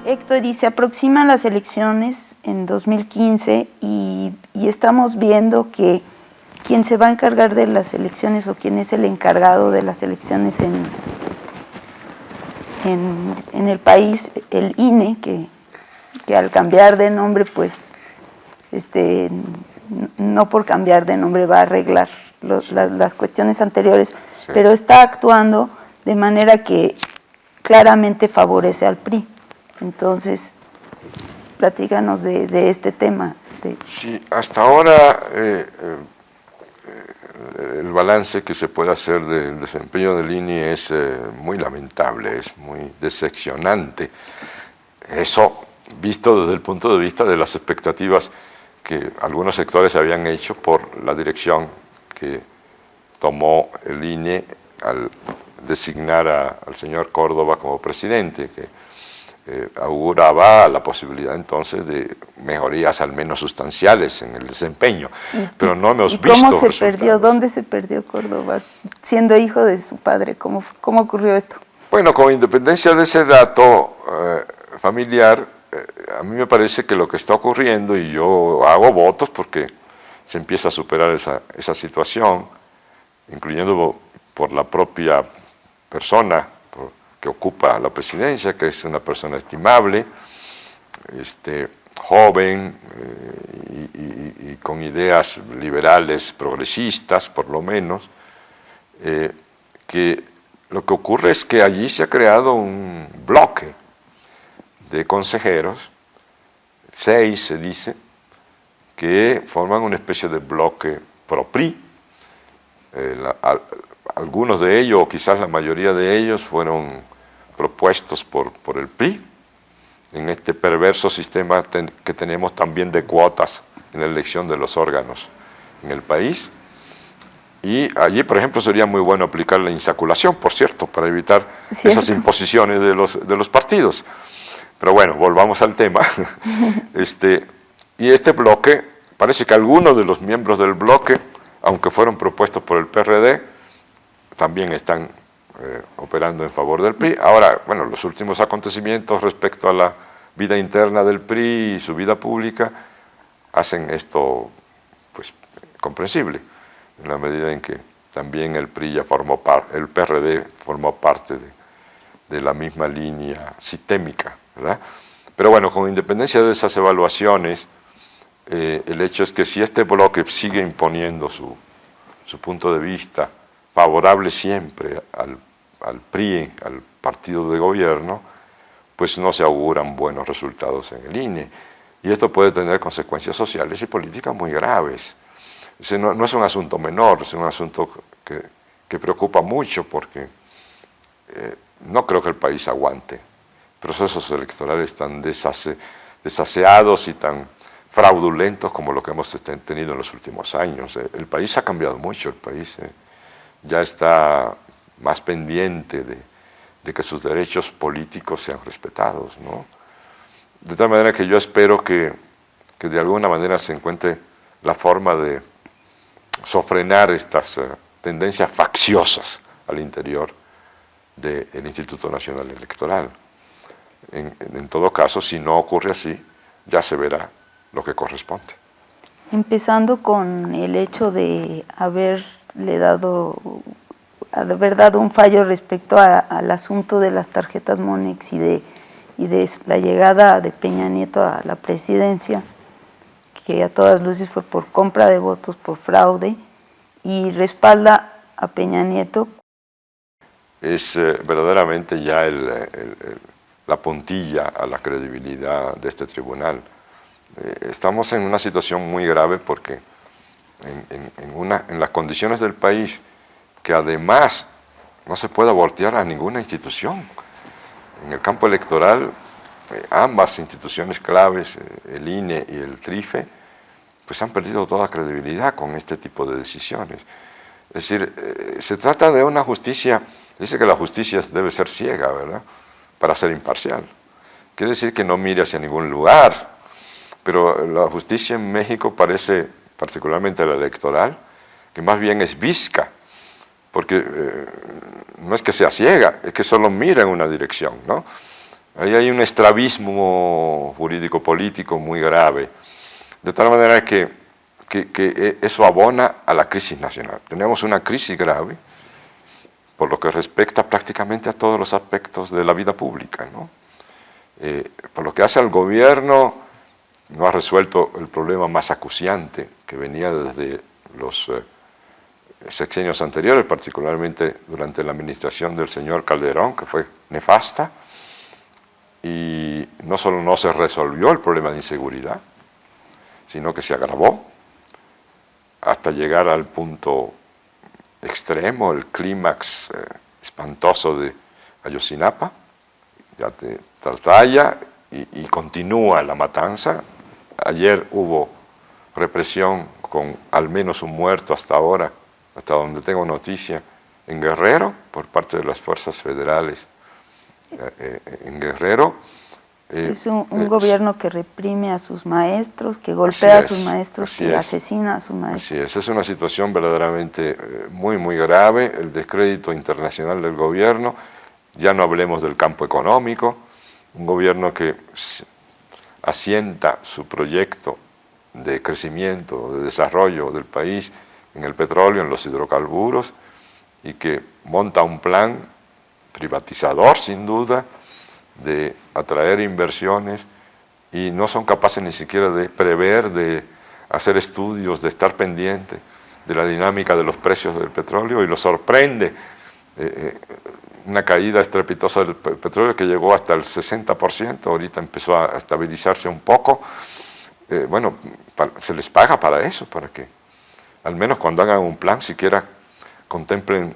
Héctor, y se aproximan las elecciones en 2015 y estamos viendo que quien se va a encargar de las elecciones o quien es el encargado de las elecciones en el país, el INE, que al cambiar de nombre, pues no por cambiar de nombre va a arreglar las cuestiones anteriores, sí, pero está actuando de manera que claramente favorece al PRI. Entonces, platícanos de este tema. Sí, hasta ahora el balance que se puede hacer del desempeño del INE es muy lamentable, es muy decepcionante. Eso visto desde el punto de vista de las expectativas que algunos sectores habían hecho por la dirección que tomó el INE al designar al señor Córdoba como presidente, que auguraba la posibilidad entonces de mejorías al menos sustanciales en el desempeño, pero no hemos visto ¿Cómo se perdió? ¿Dónde se perdió Córdoba? Siendo hijo de su padre, ¿cómo ocurrió esto? Bueno, con independencia de ese dato familiar, a mí me parece que lo que está ocurriendo, y yo hago votos porque se empieza a superar esa situación, incluyendo por la propia persona que ocupa la presidencia, que es una persona estimable, joven y con ideas liberales, progresistas por lo menos, que lo que ocurre es que allí se ha creado un bloque de consejeros, 6 se dice, que forman una especie de bloque pro-PRI. Algunos de ellos, o quizás la mayoría de ellos, fueron propuestos por el PRI, en este perverso sistema que tenemos también de cuotas en la elección de los órganos en el país. Y allí, por ejemplo, sería muy bueno aplicar la insaculación, por cierto, para evitar esas imposiciones de los partidos. Pero bueno, volvamos al tema. Y este bloque, parece que algunos de los miembros del bloque, aunque fueron propuestos por el PRD, también están operando en favor del PRI. Ahora, bueno, los últimos acontecimientos respecto a la vida interna del PRI y su vida pública hacen esto, pues, comprensible, en la medida en que también el PRI ya el PRD formó parte de la misma línea sistémica, ¿verdad? Pero bueno, con independencia de esas evaluaciones, el hecho es que si este bloque sigue imponiendo su punto de vista favorable siempre al PRI, al partido de gobierno, pues no se auguran buenos resultados en el INE. Y esto puede tener consecuencias sociales y políticas muy graves. No es un asunto menor, es un asunto que preocupa mucho porque no creo que el país aguante procesos electorales tan desaseados y tan fraudulentos como lo que hemos tenido en los últimos años. El país ha cambiado mucho, el país ya está más pendiente de que sus derechos políticos sean respetados, ¿no? De tal manera que yo espero que de alguna manera se encuentre la forma de sofrenar estas tendencias facciosas al interior del Instituto Nacional Electoral. En todo caso, si no ocurre así, ya se verá lo que corresponde. Empezando con el hecho de haber dado un fallo respecto al asunto de las tarjetas Monex y de la llegada de Peña Nieto a la presidencia, que a todas luces fue por compra de votos, por fraude, y respalda a Peña Nieto. Es verdaderamente ya la puntilla a la credibilidad de este tribunal. Estamos en una situación muy grave porque en las condiciones del país, que además no se puede voltear a ninguna institución. En el campo electoral, ambas instituciones claves, el INE y el TRIFE, pues han perdido toda credibilidad con este tipo de decisiones. Es decir, se trata de una justicia, dice que la justicia debe ser ciega, ¿verdad?, para ser imparcial. Quiere decir que no mire hacia ningún lugar pero la justicia en México parece, particularmente la electoral, que más bien es visca, porque no es que sea ciega, es que solo mira en una dirección, ¿no? Ahí hay un estrabismo jurídico-político muy grave, de tal manera que eso abona a la crisis nacional. Tenemos una crisis grave, por lo que respecta prácticamente a todos los aspectos de la vida pública, ¿no? Por lo que hace al gobierno, no ha resuelto el problema más acuciante que venía desde los sexenios anteriores, particularmente durante la administración del señor Calderón, que fue nefasta, y no solo no se resolvió el problema de inseguridad, sino que se agravó hasta llegar al punto extremo, el clímax espantoso de Ayotzinapa, ya de Tartaya, y continúa la matanza. Ayer hubo represión con al menos un muerto hasta ahora, hasta donde tengo noticia, en Guerrero, por parte de las fuerzas federales en Guerrero. Es un gobierno que reprime a sus maestros, que golpea a sus maestros, que asesina a sus maestros. Así es una situación verdaderamente muy, muy grave, el descrédito internacional del gobierno, ya no hablemos del campo económico, un gobierno que asienta su proyecto de crecimiento, de desarrollo del país en el petróleo, en los hidrocarburos, y que monta un plan privatizador, sin duda, de atraer inversiones, y no son capaces ni siquiera de prever, de hacer estudios, de estar pendiente de la dinámica de los precios del petróleo, y lo sorprende una caída estrepitosa del petróleo que llegó hasta el 60%, ahorita empezó a estabilizarse un poco. Bueno, se les paga para eso, para que al menos cuando hagan un plan siquiera contemplen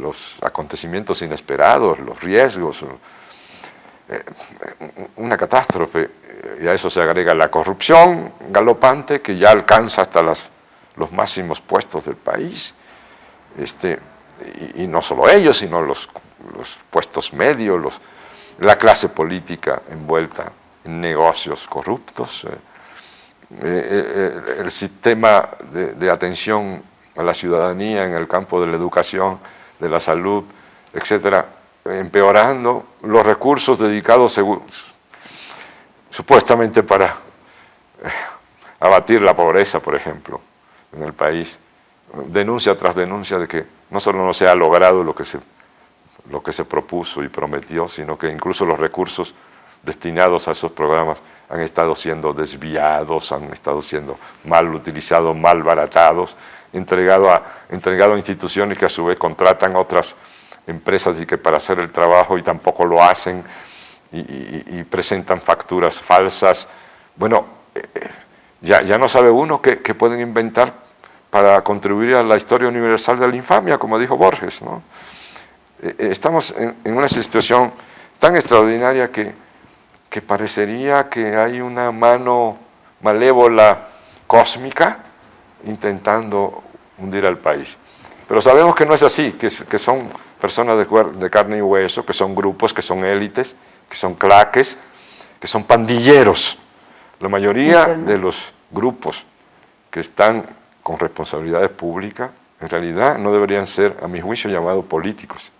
los acontecimientos inesperados, los riesgos, una catástrofe, y a eso se agrega la corrupción galopante que ya alcanza hasta los máximos puestos del país, y no solo ellos, sino los puestos medios, la clase política envuelta en negocios corruptos, el sistema de atención a la ciudadanía en el campo de la educación, de la salud, etcétera, empeorando, los recursos dedicados supuestamente para abatir la pobreza, por ejemplo, en el país, denuncia tras denuncia de que no solo no se ha logrado lo que se propuso y prometió, sino que incluso los recursos destinados a esos programas han estado siendo desviados, han estado siendo mal utilizados, mal baratados, entregado a instituciones que a su vez contratan a otras empresas y que para hacer el trabajo y tampoco lo hacen, y presentan facturas falsas. Bueno, ya no sabe uno qué pueden inventar para contribuir a la historia universal de la infamia, como dijo Borges, ¿no? Estamos en una situación tan extraordinaria que parecería que hay una mano malévola cósmica intentando hundir al país. Pero sabemos que no es así, que son personas de carne y hueso, que son grupos, que son élites, que son claques, que son pandilleros. La mayoría de los grupos que están con responsabilidades públicas, en realidad no deberían ser, a mi juicio, llamados políticos,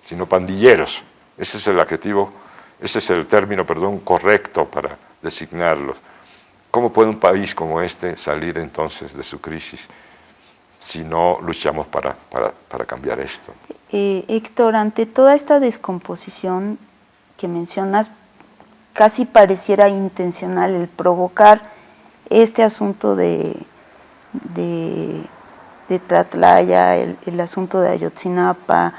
sino pandilleros. Ese es el adjetivo, ese es el término, perdón, correcto para designarlos. ¿Cómo puede un país como este salir entonces de su crisis si no luchamos para cambiar esto? Héctor, ante toda esta descomposición que mencionas, casi pareciera intencional el provocar este asunto de Tlatlaya, el asunto de Ayotzinapa.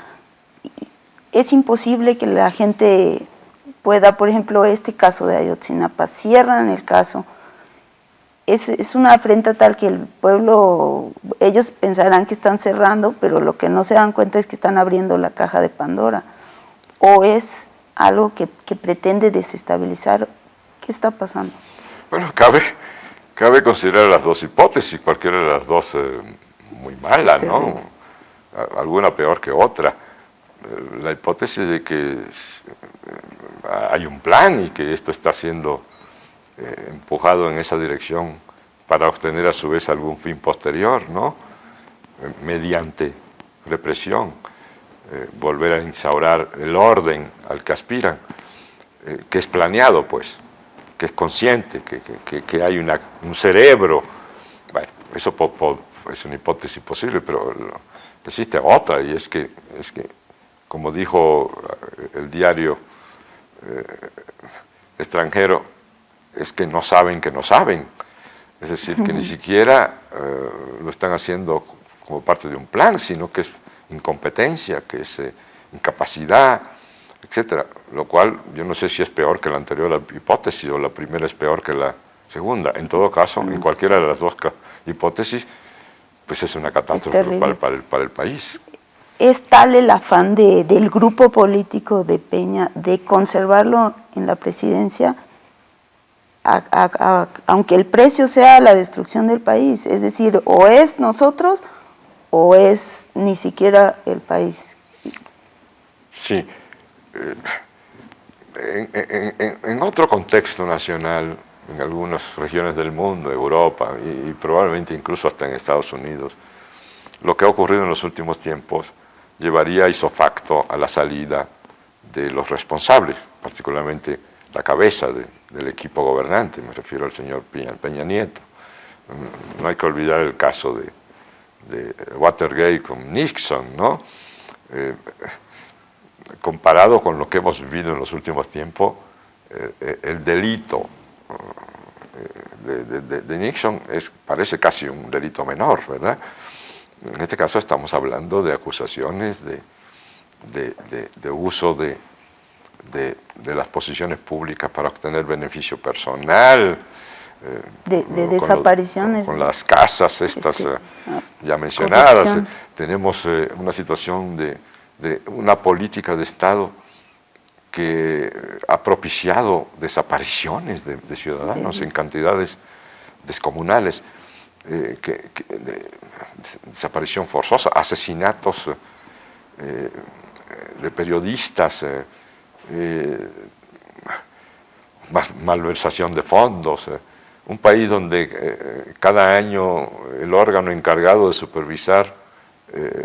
Es imposible que la gente pueda, por ejemplo, este caso de Ayotzinapa, cierran el caso. Es una afrenta tal que el pueblo, ellos pensarán que están cerrando, pero lo que no se dan cuenta es que están abriendo la caja de Pandora. ¿O es algo que pretende desestabilizar? ¿Qué está pasando? Bueno, cabe considerar las dos hipótesis, cualquiera de las dos muy mala, ¿no? Alguna peor que otra. La hipótesis de que hay un plan y que esto está siendo empujado en esa dirección para obtener a su vez algún fin posterior, ¿no? Mediante represión, volver a instaurar el orden al que aspiran, que es planeado, pues, que es consciente, que hay un cerebro. Bueno, eso es una hipótesis posible, pero existe otra, y es que como dijo el diario extranjero, es que no saben que no saben. Es decir, que ni siquiera lo están haciendo como parte de un plan, sino que es incompetencia, que es incapacidad, etcétera. Lo cual yo no sé si es peor que la anterior hipótesis o la primera es peor que la segunda. En todo caso, en cualquiera de las dos hipótesis, pues es una catástrofe para el país. ¿Es tal el afán del grupo político de Peña de conservarlo en la presidencia, aunque el precio sea la destrucción del país? Es decir, o es nosotros o es ni siquiera el país. Sí. En otro contexto nacional, en algunas regiones del mundo, Europa y probablemente incluso hasta en Estados Unidos, lo que ha ocurrido en los últimos tiempos llevaría ipso facto a la salida de los responsables, particularmente la cabeza del equipo gobernante, me refiero al señor Peña Nieto. No hay que olvidar el caso de Watergate con Nixon, ¿no? Comparado con lo que hemos vivido en los últimos tiempos, el delito de Nixon parece casi un delito menor, ¿verdad? En este caso estamos hablando de acusaciones de uso de las posiciones públicas para obtener beneficio personal, de desapariciones. Con las casas estas ya mencionadas. Tenemos una situación de una política de Estado que ha propiciado desapariciones de ciudadanos en cantidades descomunales, desaparición forzosa, asesinatos de periodistas, malversación de fondos, un país donde cada año el órgano encargado de supervisar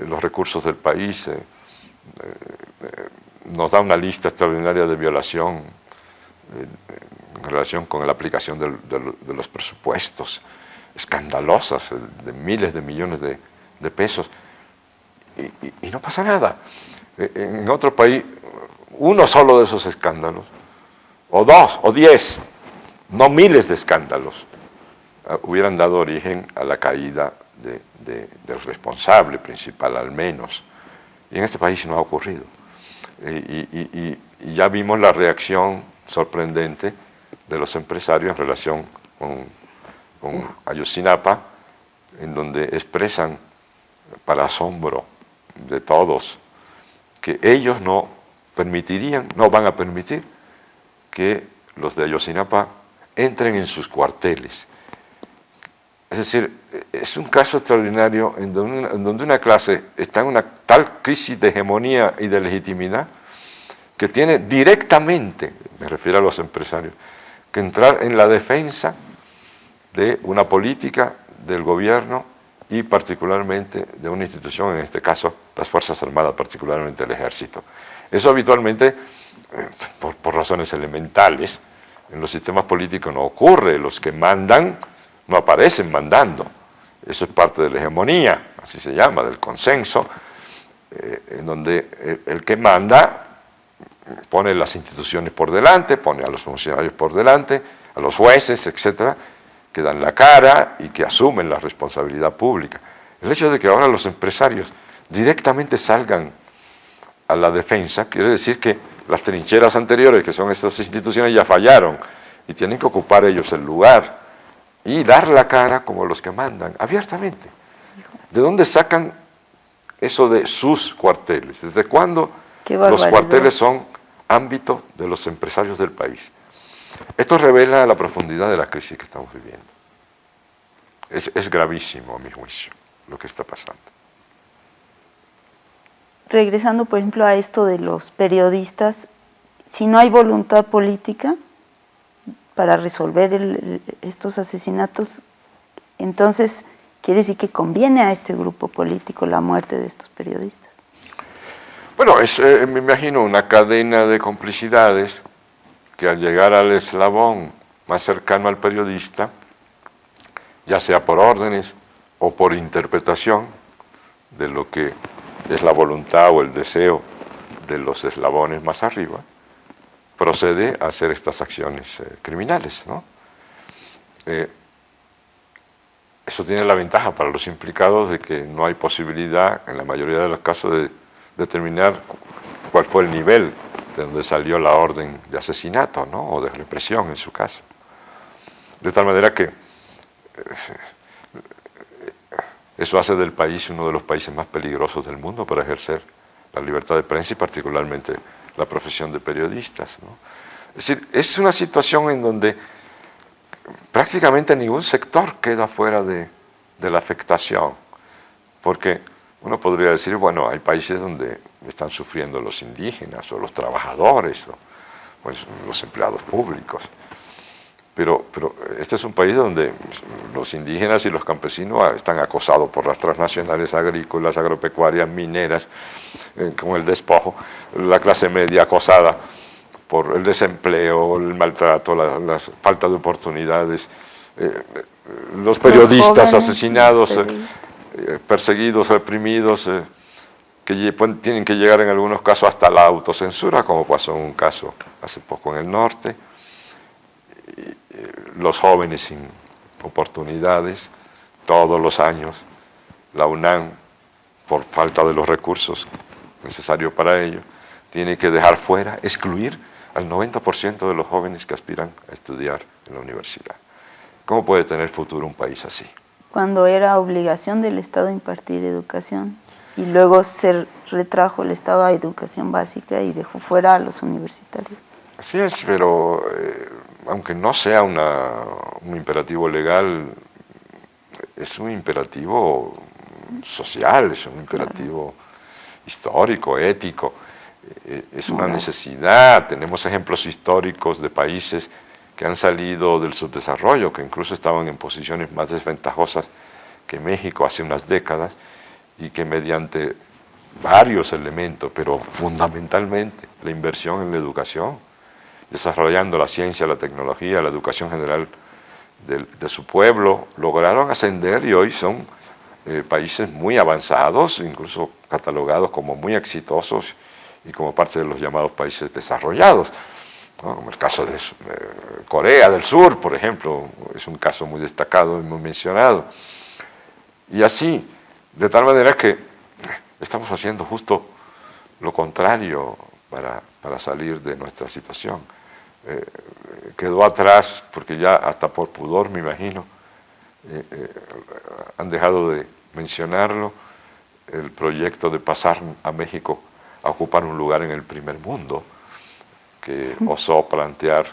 los recursos del país nos da una lista extraordinaria de violación en relación con la aplicación de los presupuestos, escandalosas, de miles de millones de pesos, y no pasa nada. En otro país, uno solo de esos escándalos, o 2, o 10, no miles de escándalos, hubieran dado origen a la caída del responsable principal, al menos. Y en este país no ha ocurrido. Y ya vimos la reacción sorprendente de los empresarios en relación con Ayotzinapa, en donde expresan, para asombro de todos, que ellos no van a permitir que los de Ayotzinapa entren en sus cuarteles. Es decir, es un caso extraordinario en donde una clase está en una tal crisis de hegemonía y de legitimidad que tiene directamente, me refiero a los empresarios, que entrar en la defensa de una política del gobierno y particularmente de una institución, en este caso las Fuerzas Armadas, particularmente el Ejército. Eso habitualmente, por razones elementales, en los sistemas políticos no ocurre. Los que mandan no aparecen mandando. Eso es parte de la hegemonía, así se llama, del consenso, en donde el que manda pone las instituciones por delante, pone a los funcionarios por delante, a los jueces, etcétera, que dan la cara y que asumen la responsabilidad pública. El hecho de que ahora los empresarios directamente salgan a la defensa quiere decir que las trincheras anteriores, que son estas instituciones, ya fallaron y tienen que ocupar ellos el lugar y dar la cara como los que mandan, abiertamente. ¿De dónde sacan eso de sus cuarteles? ¿Desde cuándo los cuarteles son ámbito de los empresarios del país? Esto revela la profundidad de la crisis que estamos viviendo. Es gravísimo, a mi juicio, lo que está pasando. Regresando, por ejemplo, a esto de los periodistas, si no hay voluntad política, para resolver estos asesinatos, entonces quiere decir que conviene a este grupo político la muerte de estos periodistas. Bueno, me imagino una cadena de complicidades que al llegar al eslabón más cercano al periodista, ya sea por órdenes o por interpretación de lo que es la voluntad o el deseo de los eslabones más arriba, procede a hacer estas acciones criminales, ¿no? Eso tiene la ventaja para los implicados de que no hay posibilidad, en la mayoría de los casos, de determinar cuál fue el nivel de donde salió la orden de asesinato, ¿no? O de represión en su caso. De tal manera que eso hace del país uno de los países más peligrosos del mundo para ejercer la libertad de prensa y particularmente la profesión de periodistas, ¿no? Es decir, es una situación en donde prácticamente ningún sector queda fuera de la afectación, porque uno podría decir, bueno, hay países donde están sufriendo los indígenas o los trabajadores o pues, los empleados públicos, pero este es un país donde los indígenas y los campesinos están acosados por las transnacionales agrícolas, agropecuarias, mineras, con el despojo, la clase media acosada por el desempleo, el maltrato, la falta de oportunidades, los periodistas asesinados, perseguidos, reprimidos, que tienen que llegar en algunos casos hasta la autocensura, como pasó en un caso hace poco en el norte, los jóvenes sin oportunidades, todos los años, la UNAM, por falta de los recursos necesarios para ello, tiene que dejar fuera, excluir al 90% de los jóvenes que aspiran a estudiar en la universidad. ¿Cómo puede tener futuro un país así? Cuando era obligación del Estado impartir educación y luego se retrajo el Estado a educación básica y dejó fuera a los universitarios. Así es, pero aunque no sea un imperativo legal, es un imperativo social, es un imperativo histórico, ético, es una necesidad. Tenemos ejemplos históricos de países que han salido del subdesarrollo, que incluso estaban en posiciones más desventajosas que México hace unas décadas, y que mediante varios elementos, pero fundamentalmente la inversión en la educación, desarrollando la ciencia, la tecnología, la educación general de su pueblo, lograron ascender y hoy son países muy avanzados, incluso catalogados como muy exitosos y como parte de los llamados países desarrollados, ¿no? Como el caso de Corea del Sur, por ejemplo, es un caso muy destacado y muy mencionado. Y así, de tal manera que estamos haciendo justo lo contrario para salir de nuestra situación. Quedó atrás, porque ya hasta por pudor, me imagino, han dejado de mencionarlo, el proyecto de pasar a México a ocupar un lugar en el primer mundo, que osó plantear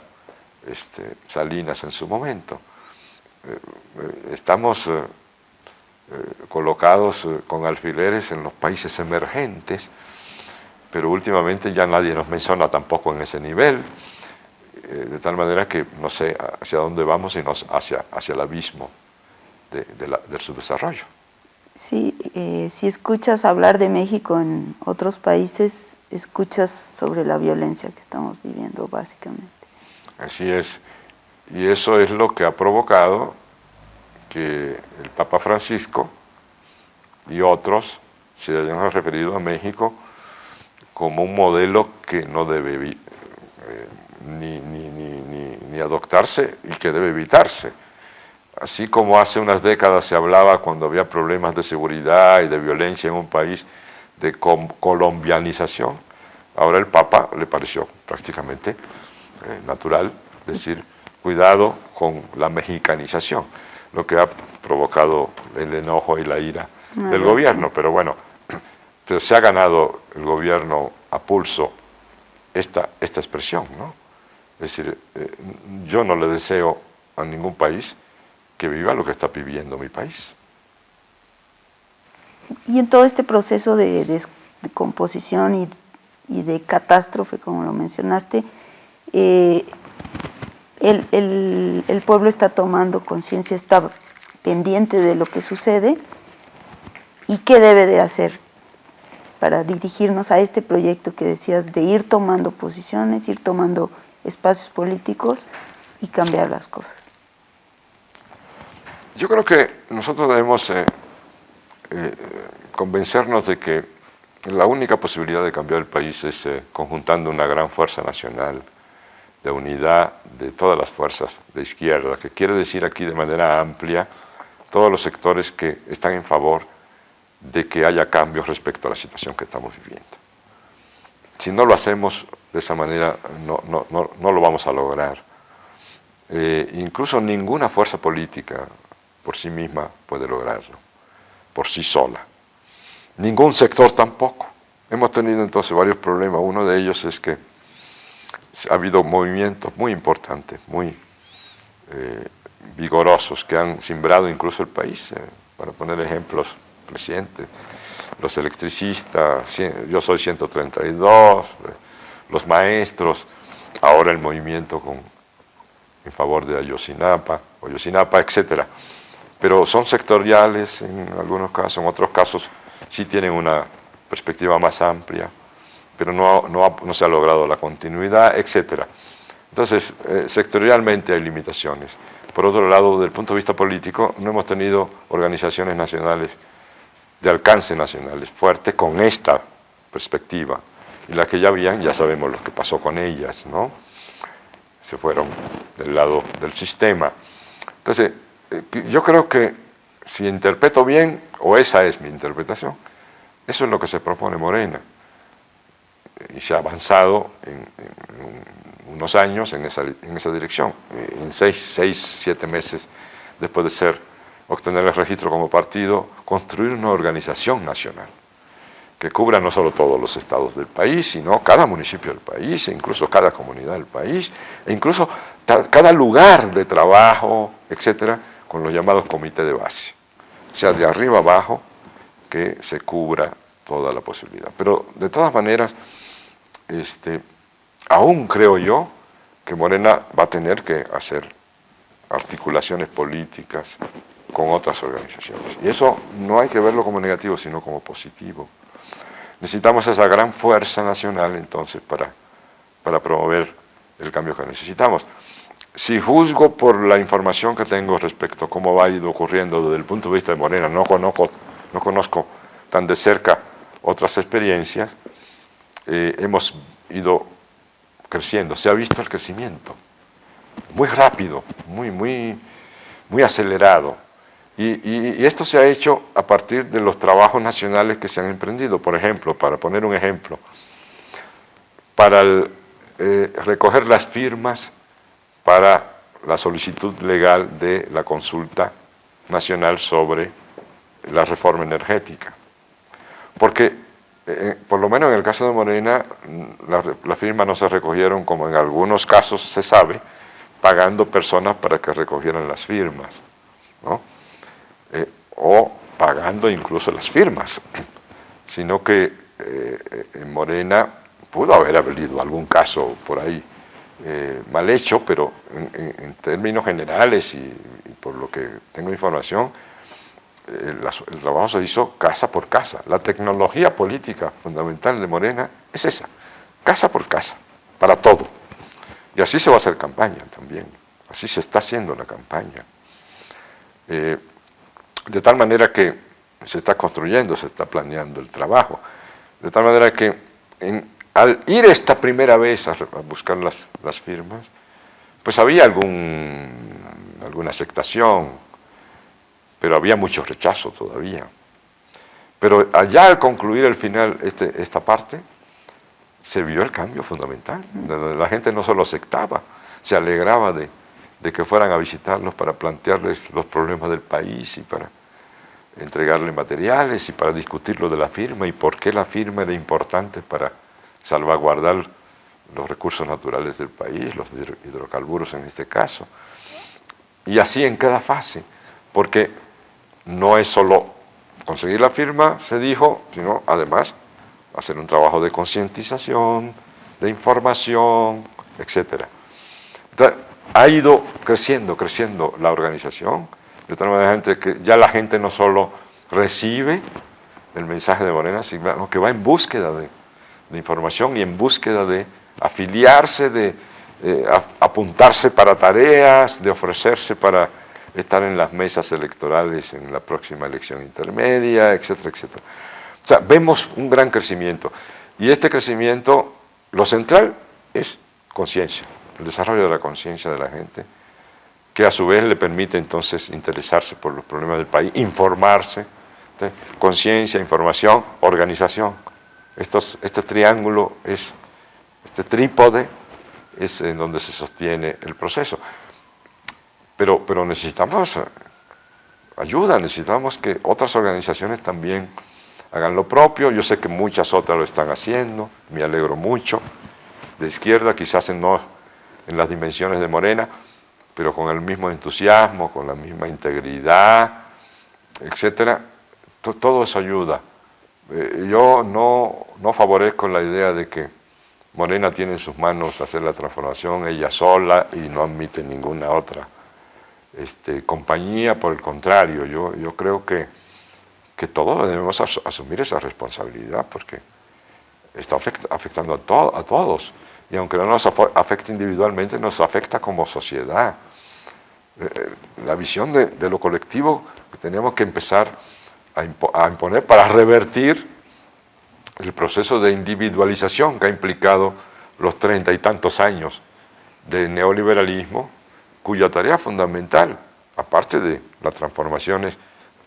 Salinas en su momento. Estamos colocados con alfileres en los países emergentes, pero últimamente ya nadie nos menciona tampoco en ese nivel, de tal manera que no sé hacia dónde vamos, sino hacia el abismo del subdesarrollo. Sí, si escuchas hablar de México en otros países, escuchas sobre la violencia que estamos viviendo básicamente. Así es, y eso es lo que ha provocado que el Papa Francisco y otros se hayan referido a México como un modelo que no debe ni adoptarse y que debe evitarse. Así como hace unas décadas se hablaba cuando había problemas de seguridad y de violencia en un país de colombianización, ahora el Papa le pareció prácticamente natural decir cuidado con la mexicanización, lo que ha provocado el enojo y la ira del gobierno, pero bueno, pero se ha ganado el gobierno a pulso esta expresión, ¿no? Es decir, yo no le deseo a ningún país que viva lo que está viviendo mi país. Y en todo este proceso de descomposición y de catástrofe, como lo mencionaste, el pueblo está tomando conciencia, está pendiente de lo que sucede y qué debe de hacer para dirigirnos a este proyecto que decías de ir tomando posiciones, ir tomando espacios políticos y cambiar las cosas. Yo creo que nosotros debemos convencernos de que la única posibilidad de cambiar el país es conjuntando una gran fuerza nacional de unidad de todas las fuerzas de izquierda, que quiere decir aquí de manera amplia todos los sectores que están en favor de que haya cambios respecto a la situación que estamos viviendo. Si no lo hacemos de esa manera, no lo vamos a lograr. Incluso ninguna fuerza política por sí misma puede lograrlo, por sí sola. Ningún sector tampoco. Hemos tenido entonces varios problemas. Uno de ellos es que ha habido movimientos muy importantes, muy vigorosos, que han simbrado incluso el país. Para poner ejemplos recientes, los electricistas, yo soy 132, los maestros, ahora el movimiento en favor de Ayotzinapa, etc. Pero son sectoriales en algunos casos, en otros casos sí tienen una perspectiva más amplia, pero no se ha logrado la continuidad, etc. Entonces, sectorialmente hay limitaciones. Por otro lado, desde el punto de vista político, no hemos tenido organizaciones nacionales de alcance nacionales fuertes con esta perspectiva. Y las que ya habían, ya sabemos lo que pasó con ellas, ¿no? Se fueron del lado del sistema. Entonces, yo creo que si interpreto bien, o esa es mi interpretación, eso es lo que se propone Morena. Y se ha avanzado en unos años en esa dirección. En 7 meses después de obtener el registro como partido, construir una organización nacional que cubra no solo todos los estados del país, sino cada municipio del país, e incluso cada comunidad del país, e incluso cada lugar de trabajo, etcétera, con los llamados comités de base. O sea, de arriba abajo, que se cubra toda la posibilidad. Pero, de todas maneras, aún creo yo que Morena va a tener que hacer articulaciones políticas con otras organizaciones. Y eso no hay que verlo como negativo, sino como positivo. Necesitamos esa gran fuerza nacional, entonces, para promover el cambio que necesitamos. Si juzgo por la información que tengo respecto a cómo va ido ocurriendo desde el punto de vista de Morena, no conozco tan de cerca otras experiencias, hemos ido creciendo. Se ha visto el crecimiento muy rápido, muy acelerado. Y esto se ha hecho a partir de los trabajos nacionales que se han emprendido. Por ejemplo, para poner un ejemplo, para recoger las firmas para la solicitud legal de la consulta nacional sobre la reforma energética. Porque, por lo menos en el caso de Morena, las firmas no se recogieron, como en algunos casos se sabe, pagando personas para que recogieran las firmas, ¿no? O pagando incluso las firmas, sino que en Morena pudo haber habido algún caso por ahí mal hecho, pero en términos generales y por lo que tengo información, el trabajo se hizo casa por casa. La tecnología política fundamental de Morena es esa, casa por casa, para todo. Y así se va a hacer campaña también, así se está haciendo la campaña. De tal manera que se está construyendo, se está planeando el trabajo. De tal manera que al ir esta primera vez a buscar las firmas, pues había alguna aceptación, pero había mucho rechazo todavía. Pero allá al concluir el final esta parte, se vio el cambio fundamental. La gente no solo aceptaba, se alegraba de que fueran a visitarlos para plantearles los problemas del país y para entregarle materiales y para discutir lo de la firma y por qué la firma era importante para salvaguardar los recursos naturales del país, los hidrocarburos en este caso. Y así en cada fase, porque no es solo conseguir la firma, se dijo, sino además hacer un trabajo de concientización, de información, etc. Entonces, ha ido creciendo la organización, de tal manera que ya la gente no solo recibe el mensaje de Morena, sino que va en búsqueda de información y en búsqueda de afiliarse, de apuntarse para tareas, de ofrecerse para estar en las mesas electorales en la próxima elección intermedia, etcétera, etcétera. O sea, vemos un gran crecimiento. Y este crecimiento, lo central es conciencia, el desarrollo de la conciencia de la gente, que a su vez le permite entonces interesarse por los problemas del país, informarse, conciencia, información, organización. Este triángulo, este trípode, es en donde se sostiene el proceso. Pero necesitamos ayuda, necesitamos que otras organizaciones también hagan lo propio. Yo sé que muchas otras lo están haciendo, me alegro mucho. De izquierda, quizás no en las dimensiones de Morena, pero con el mismo entusiasmo, con la misma integridad, etcétera. Todo eso ayuda. Yo no favorezco la idea de que Morena tiene en sus manos hacer la transformación ella sola y no admite ninguna otra compañía. Por el contrario, yo creo que todos debemos asumir esa responsabilidad, porque está afectando a todos, y aunque no nos afecte individualmente, nos afecta como sociedad. La visión de lo colectivo que tenemos que empezar a imponer para revertir el proceso de individualización que ha implicado los 30 y tantos años de neoliberalismo, cuya tarea fundamental, aparte de las transformaciones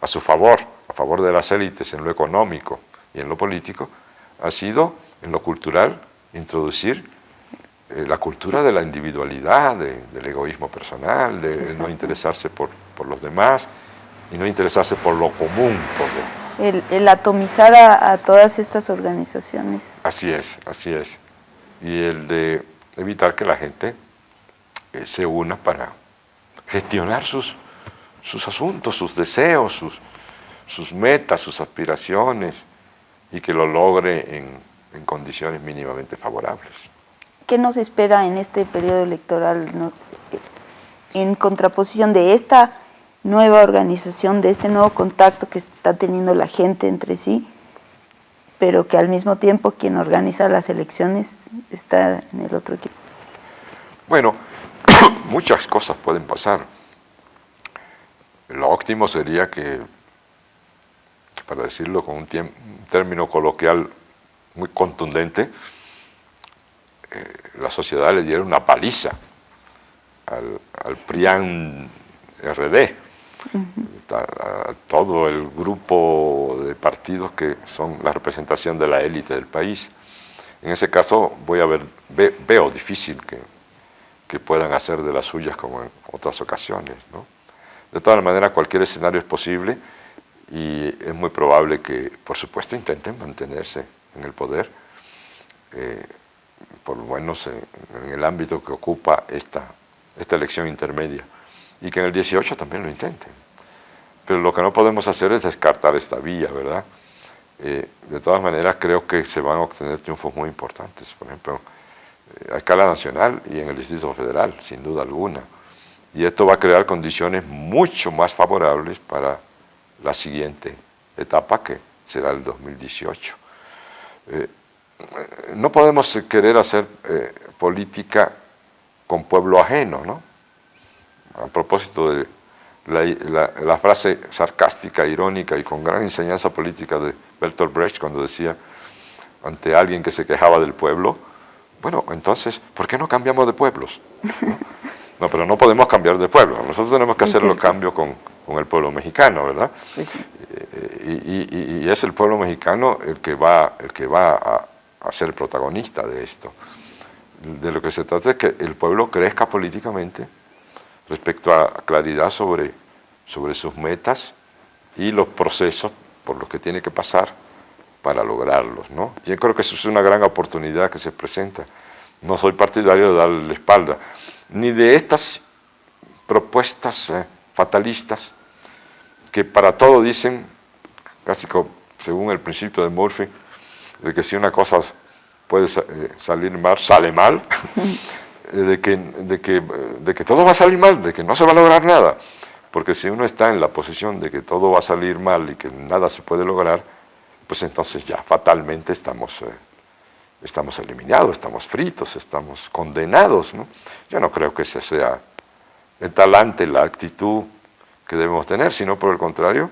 a su favor, a favor de las élites en lo económico y en lo político, ha sido en lo cultural introducir la cultura de la individualidad, del egoísmo personal, de no interesarse por los demás y no interesarse por lo común todo. El atomizar a todas estas organizaciones. Así es, así es. Y el de evitar que la gente se una para gestionar sus asuntos, sus deseos, sus metas, sus aspiraciones, y que lo logre en condiciones mínimamente favorables. ¿Qué nos espera en este periodo electoral, ¿no?, en contraposición de esta nueva organización, de este nuevo contacto que está teniendo la gente entre sí, pero que al mismo tiempo quien organiza las elecciones está en el otro equipo? Bueno, muchas cosas pueden pasar. Lo óptimo sería que, para decirlo con un término coloquial muy contundente, la sociedad le diera una paliza al PRIAN-RD, a todo el grupo de partidos que son la representación de la élite del país. En ese caso veo difícil que puedan hacer de las suyas como en otras ocasiones, ¿no? De todas maneras, cualquier escenario es posible, y es muy probable que, por supuesto, intenten mantenerse en el poder, por lo menos en el ámbito que ocupa esta elección intermedia, y que en el 18 también lo intenten. Pero lo que no podemos hacer es descartar esta vía, ¿verdad? De todas maneras, creo que se van a obtener triunfos muy importantes, por ejemplo, a escala nacional y en el Distrito Federal, sin duda alguna. Y esto va a crear condiciones mucho más favorables para la siguiente etapa, que será el 2018. No podemos querer hacer política con pueblo ajeno, ¿no? A propósito de la frase sarcástica, irónica y con gran enseñanza política de Bertolt Brecht, cuando decía ante alguien que se quejaba del pueblo, bueno, entonces, ¿por qué no cambiamos de pueblos? No, pero no podemos cambiar de pueblo. Nosotros tenemos que hacer los cambios con el pueblo mexicano, ¿verdad? Pues sí. Y es el pueblo mexicano el que va a ser el protagonista de esto. De lo que se trata es que el pueblo crezca políticamente respecto a claridad sobre sus metas y los procesos por los que tiene que pasar para lograrlos, ¿no? Yo creo que eso es una gran oportunidad que se presenta. No soy partidario de darle la espalda, ni de estas propuestas fatalistas que para todo dicen, casi según el principio de Murphy, de que si una cosa puede salir mal, sale mal. de que todo va a salir mal, de que no se va a lograr nada. Porque si uno está en la posición de que todo va a salir mal y que nada se puede lograr, pues entonces ya fatalmente estamos eliminados, estamos fritos, estamos condenados, ¿no? Yo no creo que ese sea el talante, la actitud que debemos tener, sino por el contrario,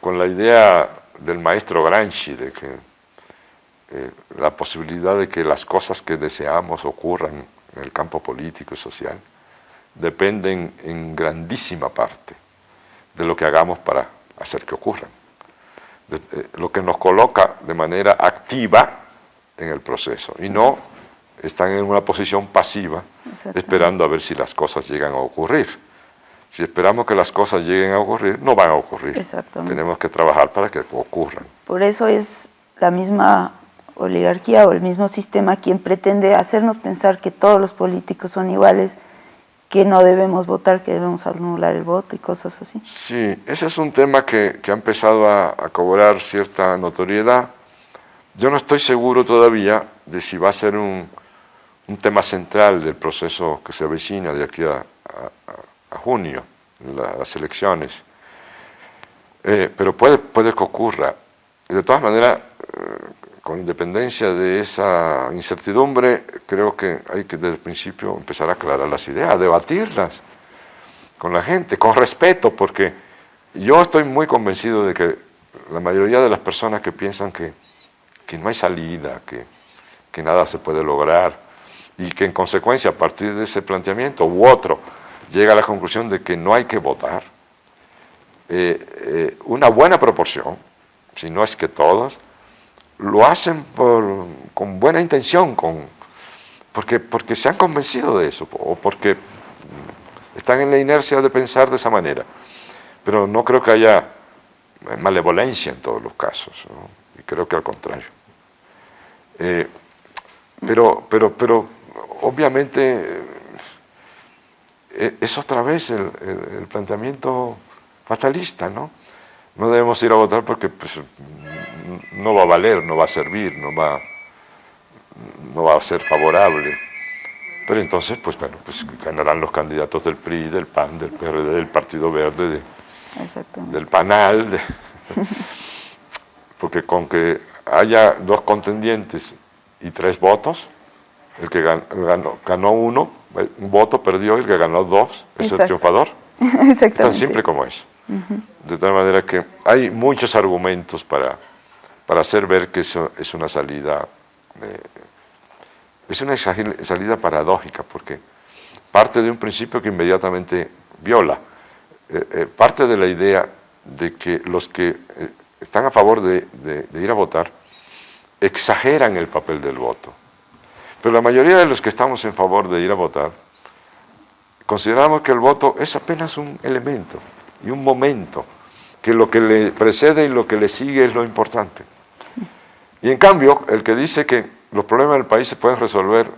con la idea del maestro Gramsci de que la posibilidad de que las cosas que deseamos ocurran en el campo político y social dependen en grandísima parte de lo que hagamos para hacer que ocurran. Lo que nos coloca de manera activa en el proceso y no están en una posición pasiva esperando a ver si las cosas llegan a ocurrir. Si esperamos que las cosas lleguen a ocurrir, no van a ocurrir. Tenemos que trabajar para que ocurran. Por eso es la misma oligarquía o el mismo sistema quien pretende hacernos pensar que todos los políticos son iguales, que no debemos votar, que debemos anular el voto y cosas así. Sí, ese es un tema que ha empezado a cobrar cierta notoriedad. Yo no estoy seguro todavía de si va a ser un tema central del proceso que se avecina de aquí a junio, las elecciones. Pero puede que ocurra. Y de todas maneras, con independencia de esa incertidumbre, creo que hay que desde el principio empezar a aclarar las ideas, a debatirlas con la gente, con respeto, porque yo estoy muy convencido de que la mayoría de las personas que piensan que no hay salida, que nada se puede lograr, y que en consecuencia a partir de ese planteamiento u otro llega a la conclusión de que no hay que votar, una buena proporción, si no es que todos, lo hacen con buena intención, porque se han convencido de eso, o porque están en la inercia de pensar de esa manera. Pero no creo que haya malevolencia en todos los casos, ¿no? Y creo que al contrario. Pero obviamente es otra vez el planteamiento fatalista, ¿no? No debemos ir a votar porque pues, no va a valer, no va a servir, no va a ser favorable. Pero entonces, pues bueno, pues ganarán los candidatos del PRI, del PAN, del PRD, del Partido Verde, del PANAL, porque con que haya 2 contendientes y 3 votos, el que ganó uno, un voto perdió, y el que ganó 2 es el triunfador. Es tan simple como eso. De tal manera que hay muchos argumentos para hacer ver que eso es una salida, paradójica, porque parte de un principio que inmediatamente viola, parte de la idea de que los que están a favor de ir a votar exageran el papel del voto. Pero la mayoría de los que estamos en favor de ir a votar consideramos que el voto es apenas un elemento y un momento, que lo que le precede y lo que le sigue es lo importante. Y en cambio, el que dice que los problemas del país se pueden resolver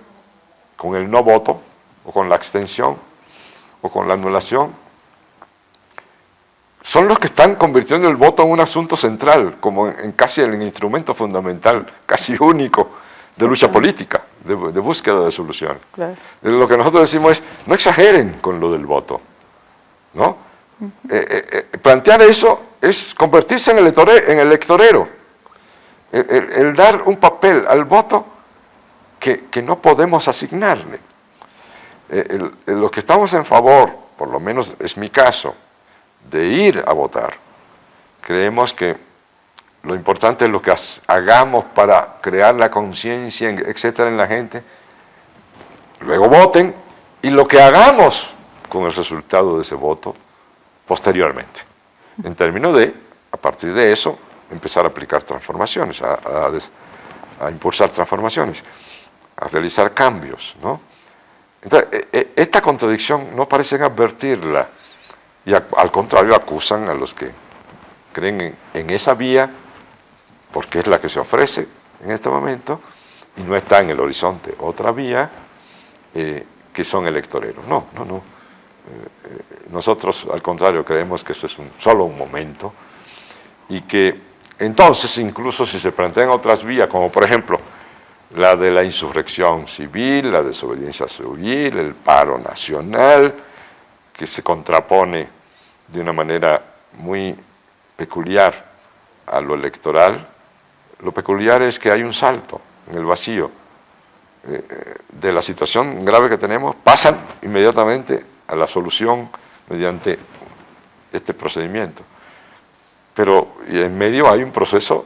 con el no voto, o con la abstención, o con la anulación, son los que están convirtiendo el voto en un asunto central, como en casi el instrumento fundamental, casi único, de lucha política, de búsqueda de solución. Claro. Lo que nosotros decimos es, no exageren con lo del voto, ¿no? Plantear eso es convertirse en electorero, el dar un papel al voto que no podemos asignarle. Los que estamos en favor, por lo menos es mi caso, de ir a votar, creemos que lo importante es lo que hagamos para crear la conciencia, etcétera, en la gente, luego voten, y lo que hagamos con el resultado de ese voto posteriormente, en términos de, a partir de eso, empezar a aplicar transformaciones, a impulsar transformaciones, a realizar cambios, ¿no? Entonces, esta contradicción no parecen advertirla, y al contrario acusan a los que creen en esa vía, porque es la que se ofrece en este momento, y no está en el horizonte otra vía, que son electoreros. No. Nosotros, al contrario, creemos que eso es solo un momento, y que entonces, incluso si se plantean otras vías, como por ejemplo, la de la insurrección civil, la desobediencia civil, el paro nacional, que se contrapone de una manera muy peculiar a lo electoral. Lo peculiar es que hay un salto en el vacío de la situación grave que tenemos, pasan inmediatamente a la solución mediante este procedimiento. Pero en medio hay un proceso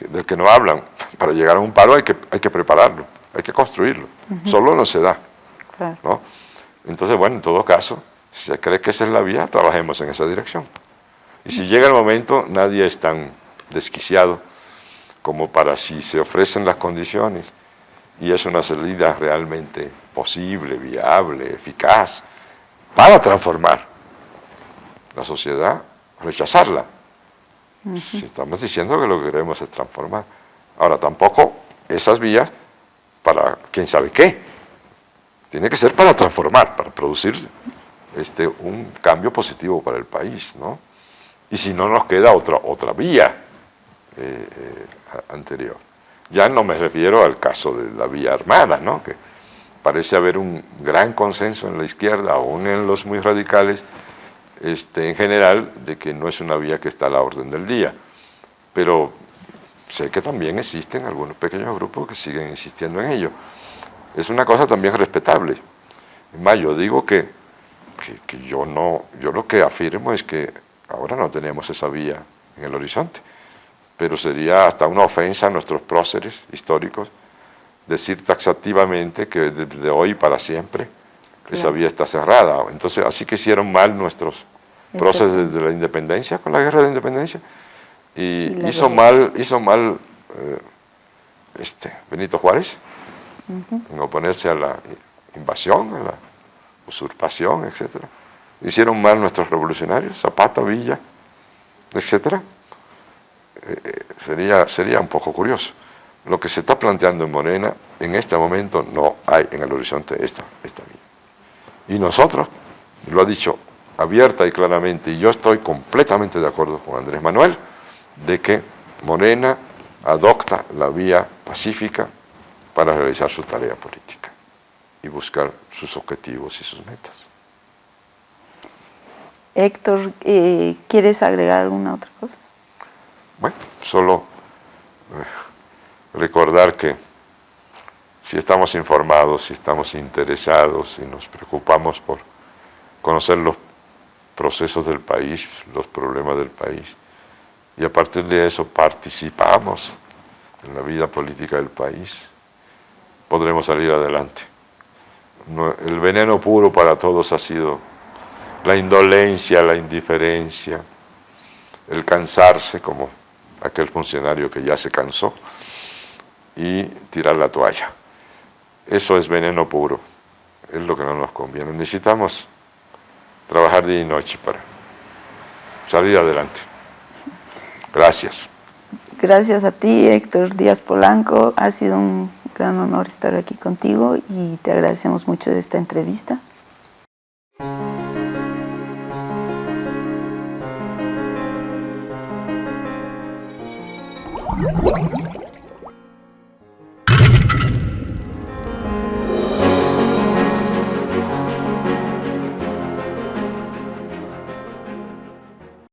del que no hablan. Para llegar a un paro hay que prepararlo, hay que construirlo. Solo no se da. Claro. ¿No? Entonces, bueno, en todo caso, si se cree que esa es la vía, trabajemos en esa dirección. Y si llega el momento, nadie es tan desquiciado como para, si se ofrecen las condiciones y es una salida realmente posible, viable, eficaz, para transformar la sociedad, rechazarla. Si estamos diciendo que lo que queremos es transformar. Ahora, tampoco esas vías para quién sabe qué. Tiene que ser para transformar, para producir un cambio positivo para el país, ¿no? Y si no, nos queda otra vía anterior. Ya no me refiero al caso de la vía armada, ¿no? Que parece haber un gran consenso en la izquierda, aún en los muy radicales, en general, de que no es una vía que está a la orden del día. Pero sé que también existen algunos pequeños grupos que siguen insistiendo en ello. Es una cosa también respetable. Es más, yo digo que yo lo que afirmo es que ahora no tenemos esa vía en el horizonte, pero sería hasta una ofensa a nuestros próceres históricos decir taxativamente que desde hoy para siempre esa vía está cerrada. Entonces, así que hicieron mal nuestros próceres desde la independencia, con la guerra de independencia, y hizo mal Benito Juárez en oponerse a la invasión, a la usurpación, etc. Hicieron mal nuestros revolucionarios, Zapata, Villa, etc. Sería un poco curioso. Lo que se está planteando en Morena, en este momento no hay en el horizonte esta vía. Y nosotros, lo ha dicho abierta y claramente, y yo estoy completamente de acuerdo con Andrés Manuel, de que Morena adopta la vía pacífica para realizar su tarea política y buscar sus objetivos y sus metas. Héctor, ¿quieres agregar alguna otra cosa? Bueno, solo recordar que si estamos informados, si estamos interesados, si nos preocupamos por conocer los procesos del país, los problemas del país, y a partir de eso participamos en la vida política del país, podremos salir adelante. El veneno puro para todos ha sido la indolencia, la indiferencia, el cansarse, como aquel funcionario que ya se cansó, y tirar la toalla. Eso es veneno puro, es lo que no nos conviene. Necesitamos trabajar día y noche para salir adelante. Gracias. Gracias a ti, Héctor Díaz Polanco. Ha sido un gran honor estar aquí contigo y te agradecemos mucho de esta entrevista.